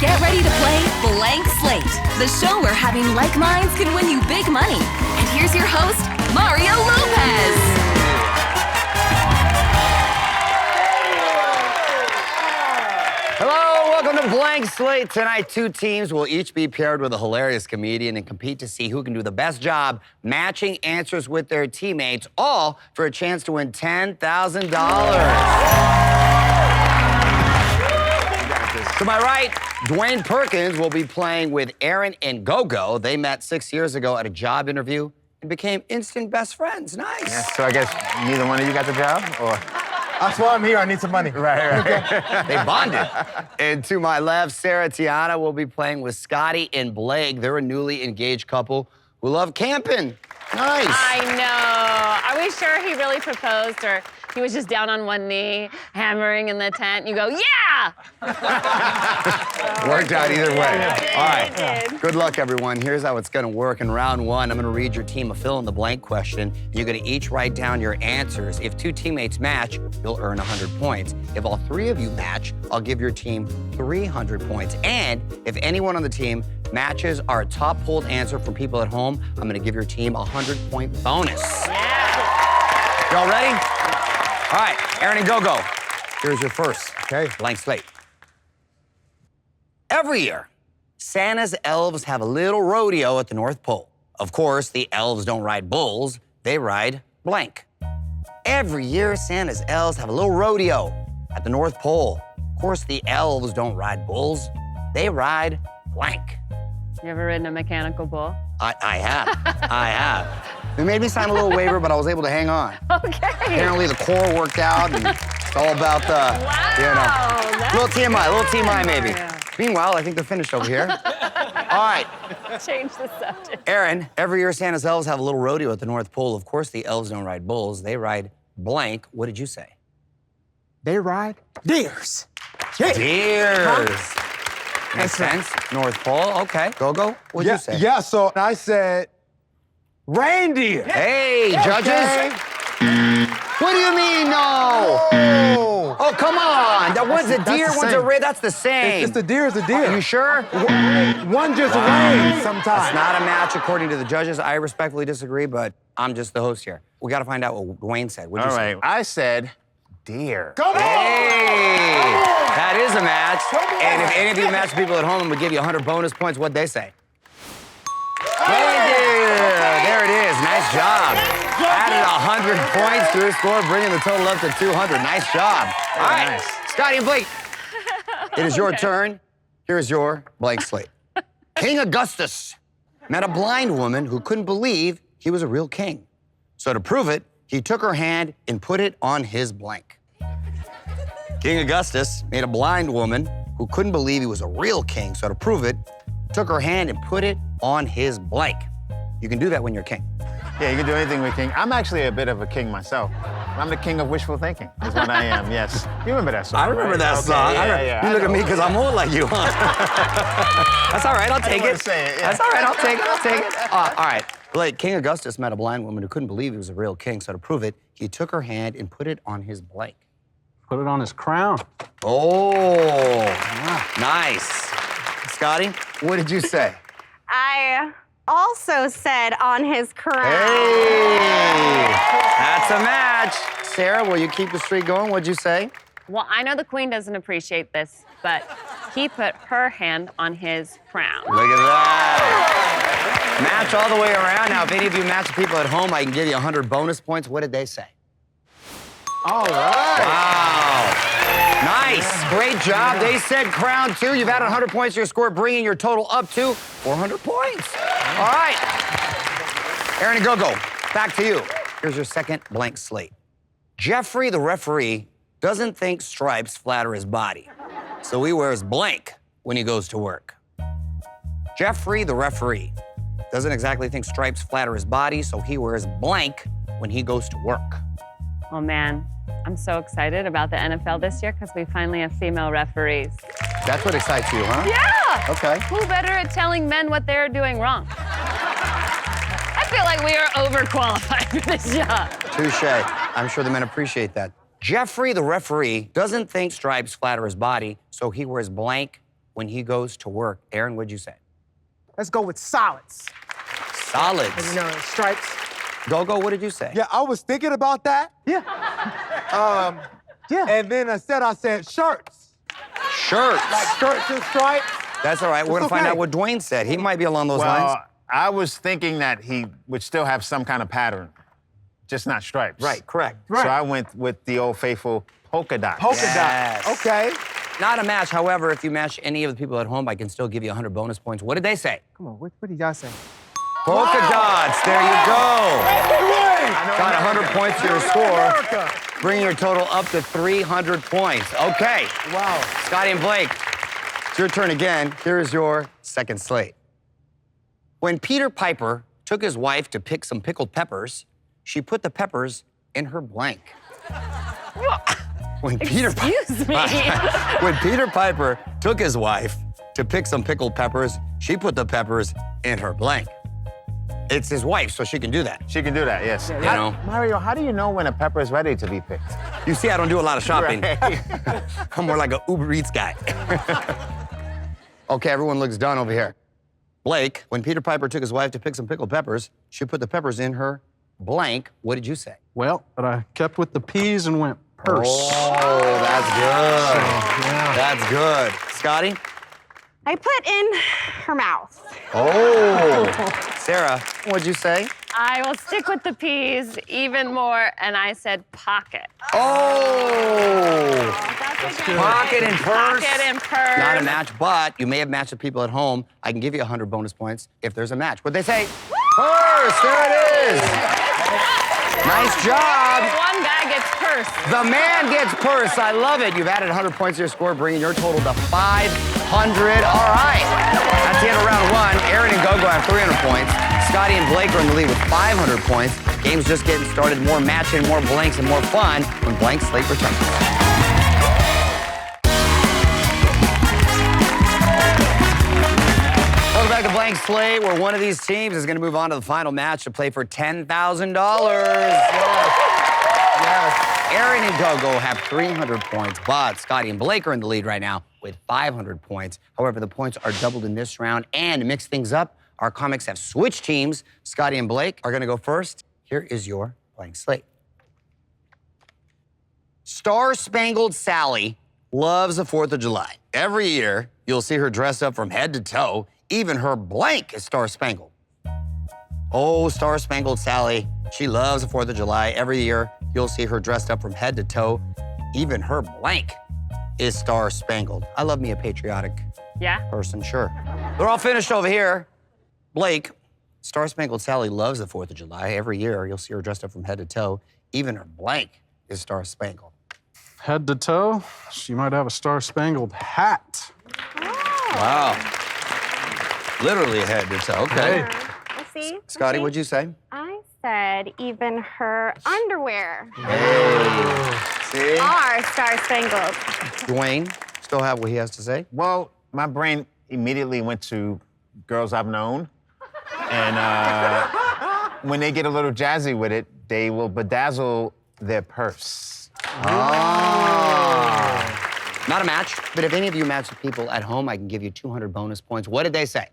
Get ready to play Blank Slate, the show where having like minds can win you big money. And here's your host, Mario Lopez. Hello, welcome to Blank Slate. Tonight, two teams will each be paired with a hilarious comedian and compete to see who can do the best job matching answers with their teammates, all for a chance to win $10,000. To my right, Dwayne Perkins will be playing with Aaron and Gogo. They met 6 years ago at a job interview and became instant best friends. Nice. Yeah, so I guess neither one of you got the job, or? That's why I'm here. I need some money. Right. They bonded. And to my left, Sarah Tiana will be playing with Scotty and Blake. They're a newly engaged couple who love camping. Nice. I know. Are we sure he really proposed, or he was just down on one knee, hammering in the tent? You go, yeah! Worked out either way. Yeah, All right. it did. Good luck, everyone. Here's how it's going to work. In round one, I'm going to read your team a fill-in-the-blank question. You're going to each write down your answers. If two teammates match, you'll earn 100 points. If all three of you match, I'll give your team 300 points. And if anyone on the team matches our top pulled answer from people at home, I'm going to give your team a 100-point bonus. Yeah. Y'all ready? All right, Aaron and Gogo, here's your first blank slate. Every year, Santa's elves have a little rodeo at the North Pole. Of course, the elves don't ride bulls, they ride blank. Every year, Santa's elves have a little rodeo at the North Pole. Of course, the elves don't ride bulls, they ride blank. You ever ridden a mechanical bull? I have. They made me sign a little waiver, but I was able to hang on. Okay. Apparently the core worked out, and it's all about the, little TMI maybe. Yeah. Meanwhile, I think they're finished over here. All right, Change the subject. Aaron, every year Santa's elves have a little rodeo at the North Pole. Of course, the elves don't ride bulls, they ride blank. What did you say? They ride deers. Deers. Makes sense. North Pole, okay. Go. What'd you say? Yeah, so I said reindeer. Hey, judges. What do you mean, no? Oh, come on. That one's a deer, the one's a same. red. That's the same. It's the deer is a deer. Are you sure? One just rains sometimes. It's not a match according to the judges. I respectfully disagree, but I'm just the host here. We got to find out what Dwayne said. What'd you say? I said deer. Come on! Hey, that is a match. And if any of you match people at home, I'm gonna give you 100 bonus points. What'd they say? Reindeer. There it is. Nice job. Added 100 points to your score, bringing the total up to 200. Nice job. All right, nice. Scotty and Blake, it is your turn. Here's your blank slate. King Augustus met a blind woman who couldn't believe he was a real king. So to prove it, he took her hand and put it on his blank. King Augustus made a blind woman who couldn't believe he was a real king. So to prove it, took her hand and put it on his blank. You can do that when you're king. Yeah, you can do anything with king. I'm actually a bit of a king myself. I'm the king of wishful thinking, is what I am, yes. You remember that song, I remember right? that Okay, song. Yeah. You look at me because I'm old like you, huh? That's all right, I'll take wanna it. say it, yeah. That's all right, I'll take it. All right, Blake, King Augustus met a blind woman who couldn't believe he was a real king. So to prove it, he took her hand and put it on his blank. Put it on his crown. Oh, nice. Scotty, what did you say? I also said on his crown. Hey, that's a match. Sarah, will you keep the streak going? What'd you say? Well, I know the queen doesn't appreciate this, but he put her hand on his crown. Look at that. Match all the way around. Now, if any of you match people at home, I can give you 100 bonus points. What did they say? All right. Wow. Nice. Great job. They said crown too. You've added 100 points to your score, bringing your total up to 400 points. All right. Aaron and Gogo, back to you. Here's your second blank slate. Jeffrey, the referee, doesn't think stripes flatter his body, so he wears blank when he goes to work. Jeffrey, the referee, doesn't exactly think stripes flatter his body, so he wears blank when he goes to work. Oh, man. I'm so excited about the NFL this year because we finally have female referees. That's what excites you, huh? Yeah! Okay. Who better at telling men what they're doing wrong? I feel like we are overqualified for this job. Touche. I'm sure the men appreciate that. Jeffrey, the referee, doesn't think stripes flatter his body, so he wears blank when he goes to work? Aaron, what'd you say? Let's go with solids. Solids. You know, stripes. Go-Go, what did you say? Yeah, I was thinking about that. Yeah. Yeah. And then I said shirts. Shirts. Like shirts and stripes. That's all right. We're going to find out what Dwayne said. He might be along those lines. I was thinking that he would still have some kind of pattern, just not stripes. Right, correct. So I went with the old faithful polka dot. Yes. Okay. Not a match. However, if you match any of the people at home, I can still give you 100 bonus points. What did they say? Come on, what did y'all say? Polka dots. There you go. Got 100 points to your score, bringing your total up to 300 points. Okay. Wow. Scotty and Blake, it's your turn again. Here's your second slate. When Peter Piper took his wife to pick some pickled peppers, she put the peppers in her blank. When Peter Excuse me. When Peter Piper took his wife to pick some pickled peppers, she put the peppers in her blank. It's his wife, so she can do that. She can do that, yes. You know? Mario, how do you know when a pepper is ready to be picked? You see, I don't do a lot of shopping. Right. I'm more like a Uber Eats guy. Okay, everyone looks done over here. Blake, when Peter Piper took his wife to pick some pickled peppers, she put the peppers in her blank. What did you say? Well, but I kept with the peas and went purse. Oh, that's good. Yeah. That's good. Scotty? I put in her mouth. Oh. Sarah, what'd you say? I will stick with the peas even more, and I said pocket. Oh. That's a good Pocket one. and purse. Pocket and purse. Not a match, but you may have matched the people at home. I can give you 100 bonus points if there's a match. What'd they say? Purse, there it is. Nice job. One guy gets purse. The man gets purse. I love it. You've added 100 points to your score, bringing your total to 500. All right. That's the end of round one. Aaron and Gogo have 300 points. Scotty and Blake are in the lead with 500 points. Game's just getting started. More matching, more blanks, and more fun when Blank Slate returns. Welcome back to Blank Slate, where one of these teams is going to move on to the final match to play for $10,000. Yes. Aaron and Gogo have 300 points, but Scotty and Blake are in the lead right now with 500 points. However, the points are doubled in this round, and to mix things up, our comics have switched teams. Scotty and Blake are going to go first. Here is your Blank Slate. Star-Spangled Sally loves the 4th of July. Every year, you'll see her dressed up from head to toe. Even her blank is star-spangled. Oh, Star-Spangled Sally. She loves the 4th of July. Every year, you'll see her dressed up from head to toe. Even her blank is star-spangled. I love me a patriotic person, sure. They're all finished over here. Blake, Star-Spangled Sally loves the 4th of July. Every year, you'll see her dressed up from head to toe. Even her blank is star-spangled. Head to toe, she might have a star-spangled hat. Wow. Literally head to toe. Okay. Let's see. Scotty, what'd you say? I said even her underwear Hey. See? are star-spangled. Dwayne, still have what he has to say? Well, my brain immediately went to girls I've known. And when they get a little jazzy with it, they will bedazzle their purse. Oh. Not a match, but if any of you match the people at home, I can give you 200 bonus points. What did they say?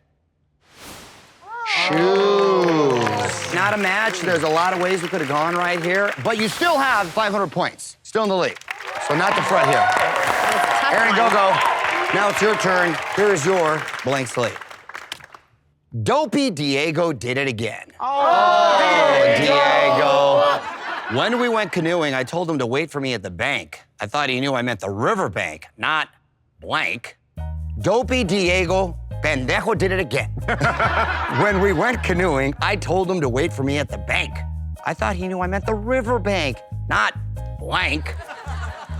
Shoes. Not a match. There's a lot of ways we could have gone right here, but you still have 500 points. Still in the lead. So not the front here. Aaron, go. Now it's your turn. Here's your Blank Slate. Doby Diego did it again. Oh, Diego. When we went canoeing, I told him to wait for me at the bank. I thought he knew I meant the riverbank, not blank. Doby Diego pendejo did it again. When we went canoeing, I told him to wait for me at the bank. I thought he knew I meant the riverbank, not blank.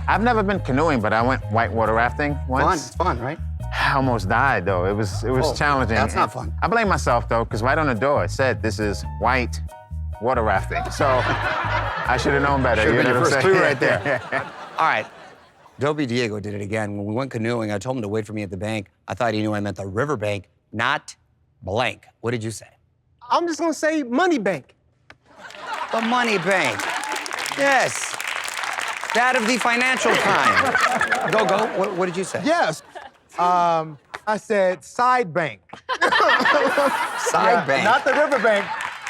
I've never been canoeing, but I went whitewater rafting once. It's fun, right? I almost died, though. It was challenging. That's not fun. I blame myself, though, because right on the door it said, this is white water rafting. So I should have known better. Should have been your know what first I'm clue saying? right there. All right. Doby Diego did it again. When we went canoeing, I told him to wait for me at the bank. I thought he knew I meant the riverbank, not blank. What did you say? I'm just gonna say money bank. The money bank. Yes. That of the financial kind. Go. What did you say? Yes. I said side bank. Side bank. Not the riverbank,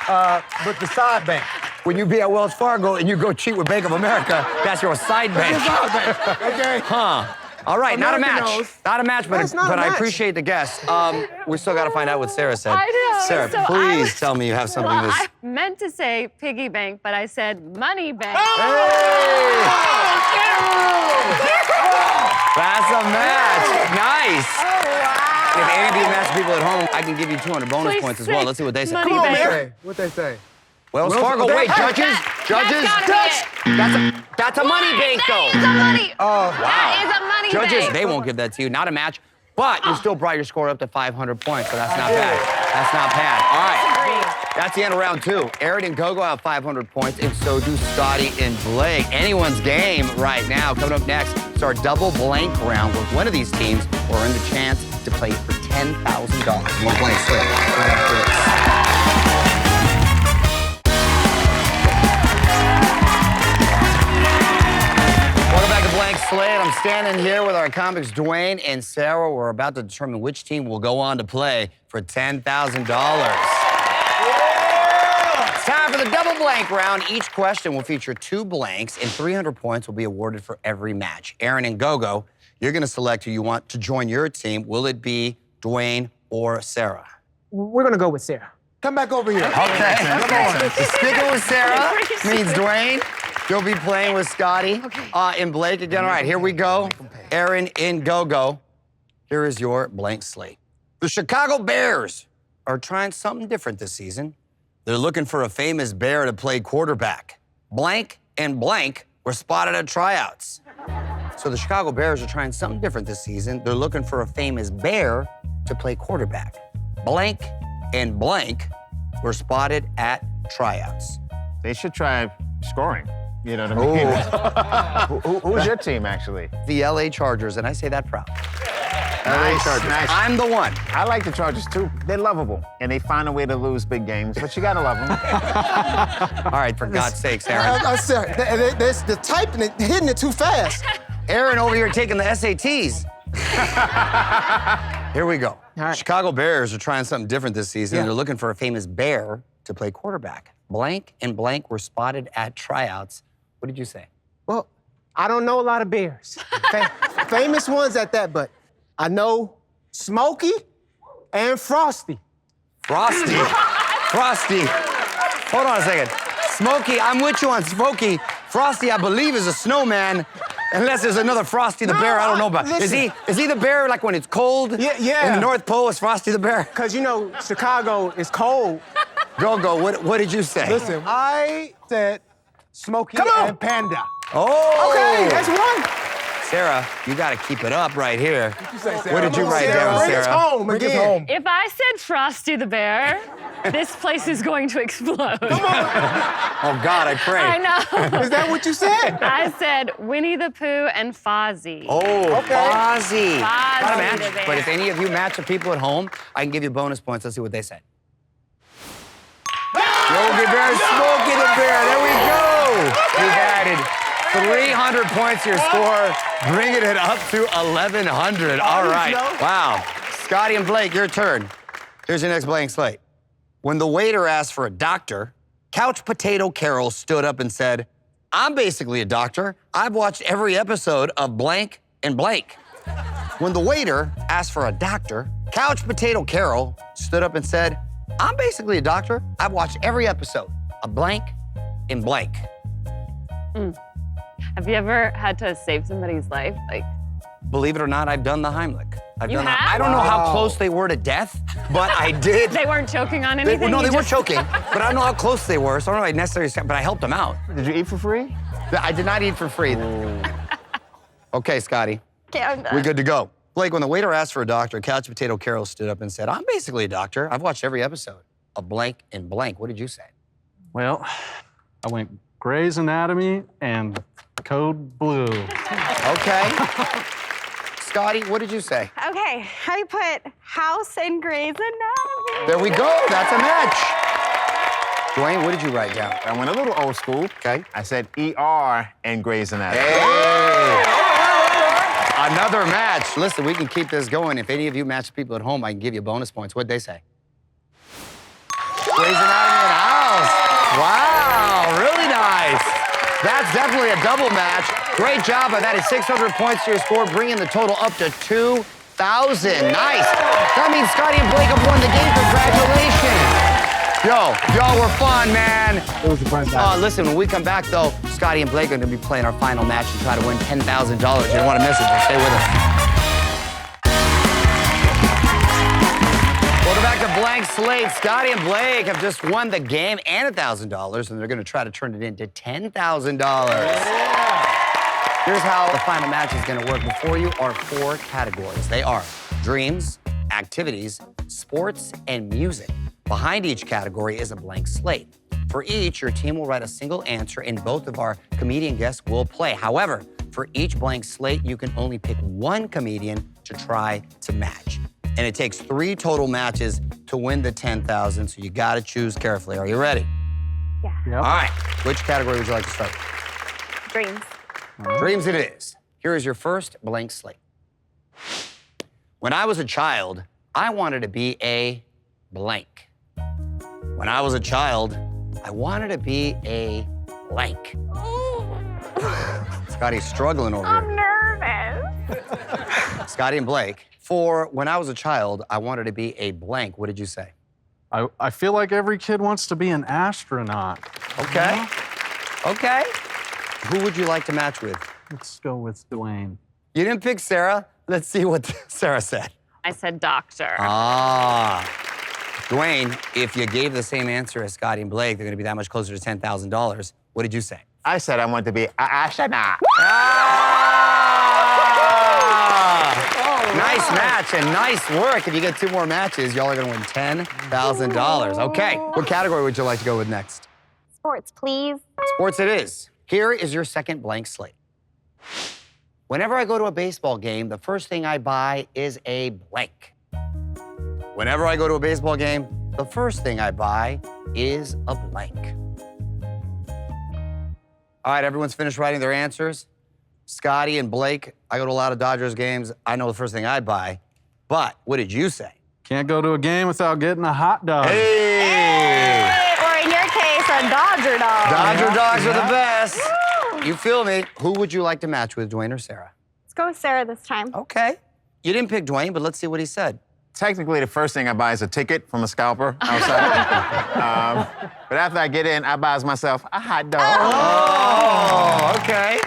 but the side bank. When you be at Wells Fargo and you go cheat with Bank of America, that's your side bank. Okay. Huh. All right, not a American match. knows. Not a match, but, That's not a I match. appreciate the guess. We still got to find out what Sarah said. I know. Sarah, So I please was- tell me you have something Well, to I meant to say piggy bank, but I said money bank. That's a match. Nice. Oh, wow. If any of you match people at home, I can give you 200 bonus Please points as well. say Let's see what they say. money Come on, bank. man. What they say? Wells Fargo, wait, judges? Judges? That's gotta be it. That's a money bank, though. That is a money. Oh, That is a money Judges, bank. they won't give that to you. Not a match, but you still brought your score up to 500 points, so that's not bad. That's not bad. All right. That's the end of round 2. Aaron and Gogo have 500 points, and so do Scotty and Blake. Anyone's game right now. Coming up next, it's our double blank round where one of these teams will earn the chance to play for $10,000. More blank slip right after this. Welcome back to Blank Slate. I'm standing here with our comics Dwayne and Sarah. We're about to determine which team will go on to play for $10,000. It's time for the double blank round. Each question will feature 2 blanks, and 300 points will be awarded for every match. Aaron and Gogo, you're going to select who you want to join your team. Will it be Dwayne or Sarah? We're gonna go with Sarah. Come back over here. Okay. So sticking with Sarah means Dwayne. You'll be playing with Scotty and Blake again. All right, here we go. Aaron and Gogo. Here is your blank slate. The Chicago Bears are trying something different this season. They're looking for a famous bear to play quarterback. Blank and blank were spotted at tryouts. So the Chicago Bears are trying something different this season. They're looking for a famous bear to play quarterback. Blank and blank were spotted at tryouts. They should try scoring. You know what I mean? Who's your team, actually? The LA Chargers, and I say that proud. Nice, nice. I'm the one. I like the Chargers, too. They're lovable, and they find a way to lose big games, but you gotta love them. All right, for God's sakes, Aaron. I'm sorry. There's the typing it, hitting it too fast. Aaron over here taking the SATs. Here we go. All right. Chicago Bears are trying something different this season. Yeah. They're looking for a famous bear to play quarterback. Blank and blank were spotted at tryouts. What did you say? Well, I don't know a lot of bears. Famous ones at that, but I know Smokey and Frosty. Frosty. Frosty. Hold on a second. Smokey, I'm with you on Smokey. Frosty, I believe, is a snowman. Unless there's another Frosty the Bear I don't know about. Listen. Is he the bear like when it's cold? Yeah. In the North Pole, is Frosty the Bear? Because, you know, Chicago is cold. Go. What did you say? Listen, I said Smokey and Panda. Oh. Okay, that's one. Sarah, you got to keep it up right here. What did you Come on, write down, Bring us Sarah? home again. If I said Frosty the Bear, this place is going to explode. Oh, God, I pray. I know. Is that what you said? I said Winnie the Pooh and Fozzie. Oh, Fozzie. Fozzie Not a match, the Bear. but if any of you match the people at home, I can give you bonus points. Let's see what they said. Yogi Bear, Smokey the Bear. There we go. You've added 300 points to your score, bringing it up to 1,100. All right. Wow. Scotty and Blake, your turn. Here's your next blank slate. When the waiter asked for a doctor, Couch Potato Carol stood up and said, "I'm basically a doctor. I've watched every episode of blank and blank." When the waiter asked for a doctor, Couch Potato Carol stood up and said, "I'm basically a doctor. I've watched every episode of blank and blank." Have you ever had to save somebody's life? Like, Believe it or not, I've done the Heimlich. I've You done that. have? I don't know how close they were to death, but I did. they weren't choking on anything? No, You they weren't just- choking, but I don't know how close they were, so I don't know if I necessarily said, but I helped them out. Did you eat for free? I did not eat for free. Okay, Scotty. Okay, I'm done. We good to go. Blake, when the waiter asked for a doctor, Couch Potato Carol stood up and said, "I'm basically a doctor. I've watched every episode of blank and blank." What did you say? Well, I went Grey's Anatomy and Code Blue. Okay. Scotty, what did you say? Okay, I put House and Grey's Anatomy. There we go. That's a match. Dwayne, what did you write down? I went a little old school. Okay. I said ER and Grey's Anatomy. Hey. Another match. Listen, we can keep this going. If any of you match people at home, I can give you bonus points. What'd they say? Grey's Anatomy in the house. Wow, really nice. That's definitely a double match. Great job of adding 600 points to your score, bringing the total up to 2,000. Nice. That means Scotty and Blake have won the game. Congratulations. Yo, y'all were fun, man. It was a fun time. Listen, when we come back, though, Scotty and Blake are going to be playing our final match and try to win $10,000. You don't want to miss it, so stay with us. Welcome back to Blank Slate. Scotty and Blake have just won the game and $1,000, and they're going to try to turn it into $10,000. Here's how the final match is going to work. Before you are 4 categories. They are dreams, activities, sports, and music. Behind each category is a blank slate. For each, your team will write a single answer, and both of our comedian guests will play. However, for each blank slate, you can only pick one comedian to try to match. And it takes 3 total matches to win the 10,000, so you gotta choose carefully. Are you ready? Yeah. Yep. All right, which category would you like to start? Dreams. Dreams it is. Here is your first blank slate. When I was a child, I wanted to be a blank. When I was a child, I wanted to be a blank. Scotty's struggling over I'm here. nervous. Scotty and Blake, for when I was a child, I wanted to be a blank. What did you say? I feel like every kid wants to be an astronaut. Okay. Okay. Who would you like to match with? Let's go with Dwayne. You didn't pick Sarah. Let's see what Sarah said. I said doctor. Ah. Dwayne, if you gave the same answer as Scotty and Blake, they're going to be that much closer to $10,000. What did you say? I said I wanted to be an astronaut. Nice match and nice work. If you get 2 more matches, y'all are going to win $10,000. Okay, what category would you like to go with next? Sports, please. Sports it is. Here is your second blank slate. Whenever I go to a baseball game, the first thing I buy is a blank. Whenever I go to a baseball game, the first thing I buy is a blank. All right, everyone's finished writing their answers. Scotty and Blake, I go to a lot of Dodgers games. I know the first thing I'd buy. But what did you say? Can't go to a game without getting a hot dog. Hey! Or in your case, a Dodger dog. Dodger dogs are the best. You feel me? Who would you like to match with, Dwayne or Sarah? Let's go with Sarah this time. Okay. You didn't pick Dwayne, but let's see what he said. Technically, the first thing I buy is a ticket from a scalper outside. But after I get in, I buy myself a hot dog. Oh, okay.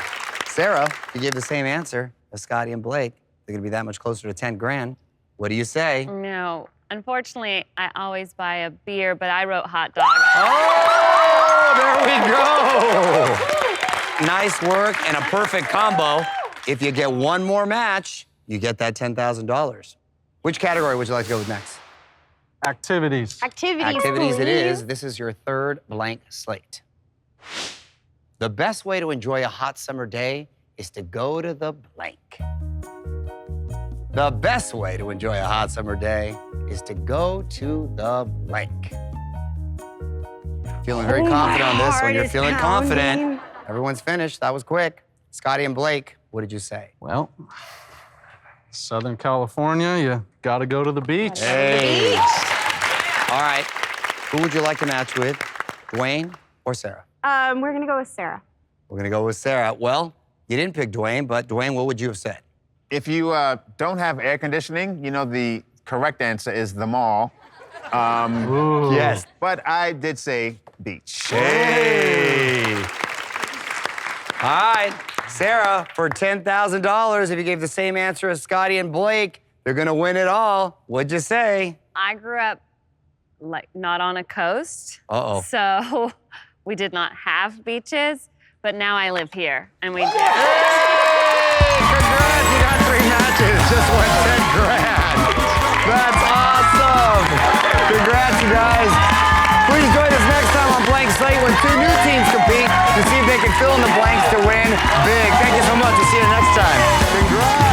Sarah, you gave the same answer as Scotty and Blake. They're gonna be that much closer to 10 grand. What do you say? No. Unfortunately, I always buy a beer, but I wrote hot dog. Oh, there we go. Nice work and a perfect combo. If you get one more match, you get that $10,000. Which category would you like to go with next? Activities. Activities, Activities it please. is. This is your third blank slate. The best way to enjoy a hot summer day is to go to the blank. The best way to enjoy a hot summer day is to go to the blank. Feeling very confident on this one. You're feeling confident. Everyone's finished. That was quick. Scotty and Blake, what did you say? Well, Southern California, you gotta go to the beach. Hey. All right. Who would you like to match with, Dwayne or Sarah? We're gonna go with Sarah. We're gonna go with Sarah. Well, you didn't pick Dwayne, but Dwayne, what would you have said? If you don't have air conditioning, you know the correct answer is the mall. Ooh. Yes. But I did say beach. Hey. All right, Sarah, for $10,000, if you gave the same answer as Scotty and Blake, they're gonna win it all. What'd you say? I grew up like not on a coast. Uh-oh. So we did not have beaches, but now I live here and we do. Hey, congrats, you got 3 matches, just won 10 grand. That's awesome. Congrats, you guys. Please join us next time on Blank Slate when 2 new teams compete to see if they can fill in the blanks to win big. Thank you so much. We'll see you next time. Congrats.